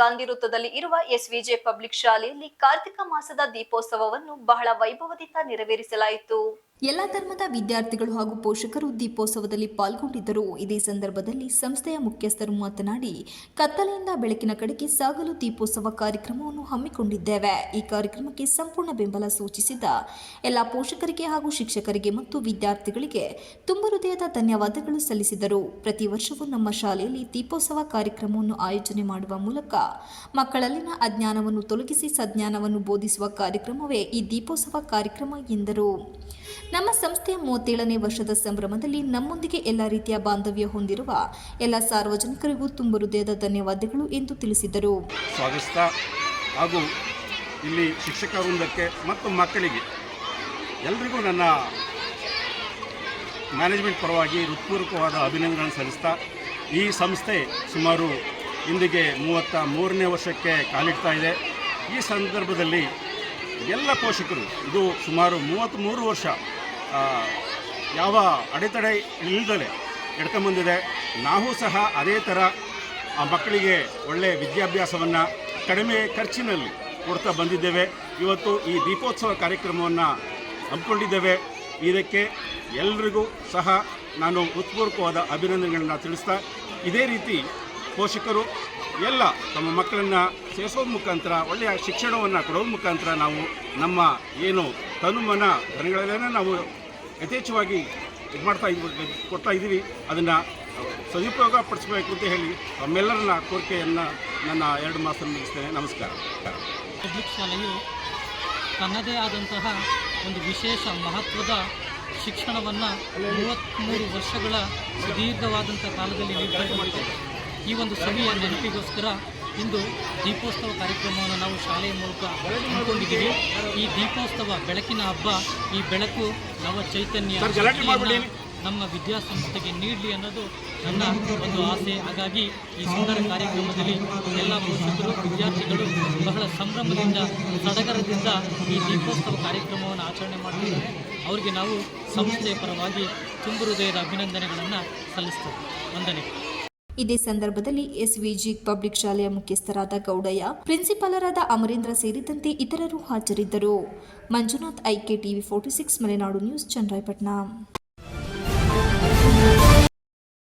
ಗಾಂಧಿ ವೃತ್ತದಲ್ಲಿ ಇರುವ ಎಸ್ವಿಜೆ ಪಬ್ಲಿಕ್ ಶಾಲೆಯಲ್ಲಿ ಕಾರ್ತಿಕ ಮಾಸದ ದೀಪೋತ್ಸವವನ್ನು ಬಹಳ ವೈಭವದಿಂದ ನೆರವೇರಿಸಲಾಯಿತು. ಎಲ್ಲ ಧರ್ಮದ ವಿದ್ಯಾರ್ಥಿಗಳು ಹಾಗೂ ಪೋಷಕರು ದೀಪೋತ್ಸವದಲ್ಲಿ ಪಾಲ್ಗೊಂಡಿದ್ದರು. ಇದೇ ಸಂದರ್ಭದಲ್ಲಿ ಸಂಸ್ಥೆಯ ಮುಖ್ಯಸ್ಥರು ಮಾತನಾಡಿ, ಕತ್ತಲೆಯಿಂದ ಬೆಳಕಿನ ಕಡೆಗೆ ಸಾಗಲು ದೀಪೋತ್ಸವ ಕಾರ್ಯಕ್ರಮವನ್ನು ಹಮ್ಮಿಕೊಂಡಿದ್ದೇವೆ. ಈ ಕಾರ್ಯಕ್ರಮಕ್ಕೆ ಸಂಪೂರ್ಣ ಬೆಂಬಲ ಸೂಚಿಸಿದ ಎಲ್ಲ ಪೋಷಕರಿಗೆ ಹಾಗೂ ಶಿಕ್ಷಕರಿಗೆ ಮತ್ತು ವಿದ್ಯಾರ್ಥಿಗಳಿಗೆ ತುಂಬ ಹೃದಯದ ಧನ್ಯವಾದಗಳು ಸಲ್ಲಿಸಿದರು. ಪ್ರತಿ ವರ್ಷವೂ ನಮ್ಮ ಶಾಲೆಯಲ್ಲಿ ದೀಪೋತ್ಸವ ಕಾರ್ಯಕ್ರಮವನ್ನು ಆಯೋಜನೆ ಮಾಡುವ ಮೂಲಕ ಮಕ್ಕಳಲ್ಲಿನ ಅಜ್ಞಾನವನ್ನು ತೊಲಗಿಸಿ ಸಜ್ಞಾನವನ್ನು ಬೋಧಿಸುವ ಕಾರ್ಯಕ್ರಮವೇ ಈ ದೀಪೋತ್ಸವ ಕಾರ್ಯಕ್ರಮ ಎಂದರು. ನಮ್ಮ ಸಂಸ್ಥೆಯ 37ನೇ ವರ್ಷದ ಸಂಭ್ರಮದಲ್ಲಿ ನಮ್ಮೊಂದಿಗೆ ಎಲ್ಲ ರೀತಿಯ ಬಾಂಧವ್ಯ ಹೊಂದಿರುವ ಎಲ್ಲ ಸಾರ್ವಜನಿಕರಿಗೂ ತುಂಬ ಹೃದಯದ ಧನ್ಯವಾದಗಳು ಎಂದು ತಿಳಿಸಿದರು. ಸ್ವಾಗತ ಹಾಗೂ ಇಲ್ಲಿ ಶಿಕ್ಷಕ ವೃಂದಕ್ಕೆ ಮತ್ತು ಮಕ್ಕಳಿಗೆ ಎಲ್ರಿಗೂ ನನ್ನ ಮ್ಯಾನೇಜ್ಮೆಂಟ್ ಪರವಾಗಿ ಹೃತ್ಪೂರ್ವಕವಾದ ಅಭಿನಂದನೆ ಸಲ್ಲಿಸ್ತಾ, ಈ ಸಂಸ್ಥೆ ಸುಮಾರು ಇಂದಿಗೆ 33ನೇ ವರ್ಷಕ್ಕೆ ಕಾಲಿಡ್ತಾ ಇದೆ. ಈ ಸಂದರ್ಭದಲ್ಲಿ ಎಲ್ಲ ಪೋಷಕರು ಇದು ಸುಮಾರು 33 ವರ್ಷ ಯಾವ ಅಡೆತಡೆ ಇಲ್ಲದಲೇ ಎಡ್ಕೊಂಬಂದಿದೆ. ನಾವು ಸಹ ಅದೇ ಥರ ಮಕ್ಕಳಿಗೆ ಒಳ್ಳೆಯ ವಿದ್ಯಾಭ್ಯಾಸವನ್ನು ಕಡಿಮೆ ಖರ್ಚಿನಲ್ಲಿ ಕೊಡ್ತಾ ಬಂದಿದ್ದೇವೆ. ಇವತ್ತು ಈ ದೀಪೋತ್ಸವ ಕಾರ್ಯಕ್ರಮವನ್ನು ಹಮ್ಮಿಕೊಂಡಿದ್ದೇವೆ. ಇದಕ್ಕೆ ಎಲ್ರಿಗೂ ಸಹ ನಾನು ಹೃತ್ಪೂರ್ವಕವಾದ ಅಭಿನಂದನೆಗಳನ್ನು ತಿಳಿಸ್ತಾ, ಇದೇ ರೀತಿ ಪೋಷಕರು ಎಲ್ಲ ತಮ್ಮ ಮಕ್ಕಳನ್ನು ಸೇರಿಸೋದ್ರ ಮುಖಾಂತರ ಒಳ್ಳೆಯ ಶಿಕ್ಷಣವನ್ನು ಕೊಡೋದ್ರ ಮುಖಾಂತರ ನಾವು ನಮ್ಮ ಏನು ತನುಮನ ಧನಗಳನ್ನೇ ನಾವು ಯಥೇಚ್ಛವಾಗಿ ಕೊಡ್ತಾ ಇದ್ದೀವಿ. ಅದನ್ನು ಸದುಪಯೋಗ ಪಡಿಸಬೇಕು ಅಂತ ಹೇಳಿ ತಮ್ಮೆಲ್ಲರನ್ನ ಕೋರಿಕೆಯನ್ನು ನನ್ನ 2 ಮಾತು ಮುಗಿಸ್ತೇನೆ. ನಮಸ್ಕಾರ. ಪಬ್ಲಿಕ್ ಶಾಲೆಯು ತನ್ನದೇ ಆದಂತಹ ಒಂದು ವಿಶೇಷ ಮಹತ್ವದ ಶಿಕ್ಷಣವನ್ನು 33 ವರ್ಷಗಳ ಸುದೀರ್ಘವಾದಂಥ ಕಾಲದಲ್ಲಿ ನಿರ್ವಹಣೆ ಮಾಡಿದೆ. ಈ ಒಂದು ಸವಿಯ ನೆನಪಿಗೋಸ್ಕರ ಇಂದು ದೀಪೋತ್ಸವ ಕಾರ್ಯಕ್ರಮವನ್ನು ನಾವು ಶಾಲೆಯ ಮೂಲಕ ಹಮ್ಮಿಕೊಂಡಿದ್ದೀವಿ. ಈ ದೀಪೋತ್ಸವ ಬೆಳಕಿನ ಹಬ್ಬ. ಈ ಬೆಳಕು ನವ ಚೈತನ್ಯ ನಮ್ಮ ವಿದ್ಯಾಸಂಸ್ಥೆಗೆ ನೀಡಲಿ ಅನ್ನೋದು ನನ್ನ ಒಂದು ಆಸೆ. ಹಾಗಾಗಿ ಈ ಸುಂದರ ಕಾರ್ಯಕ್ರಮದಲ್ಲಿ ಎಲ್ಲ ಪೋಷಕರು ವಿದ್ಯಾರ್ಥಿಗಳು ಬಹಳ ಸಂಭ್ರಮದಿಂದ ಸಡಗರದಿಂದ ಈ ದೀಪೋತ್ಸವ ಕಾರ್ಯಕ್ರಮವನ್ನು ಆಚರಣೆ ಮಾಡ್ತಿದ್ದಾರೆ. ಅವರಿಗೆ ನಾವು ಸಂಸ್ಥೆಯ ಪರವಾಗಿ ತುಂಬ ಹೃದಯದ ಅಭಿನಂದನೆಗಳನ್ನು ಸಲ್ಲಿಸ್ತೇವೆ. ವಂದನೆ. ಇದೇ ಸಂದರ್ಭದಲ್ಲಿ ಎಸ್ವಿಜಿ ಪಬ್ಲಿಕ್ ಶಾಲೆಯ ಮುಖ್ಯಸ್ಥರಾದ ಗೌಡಯ್ಯ, ಪ್ರಿನ್ಸಿಪಾಲರಾದ ಅಮರೇಂದ್ರ ಸೇರಿದಂತೆ ಇತರರು ಹಾಜರಿದ್ದರು. Manjunath, IK TV 46 Malenadu news, Channarayapatna.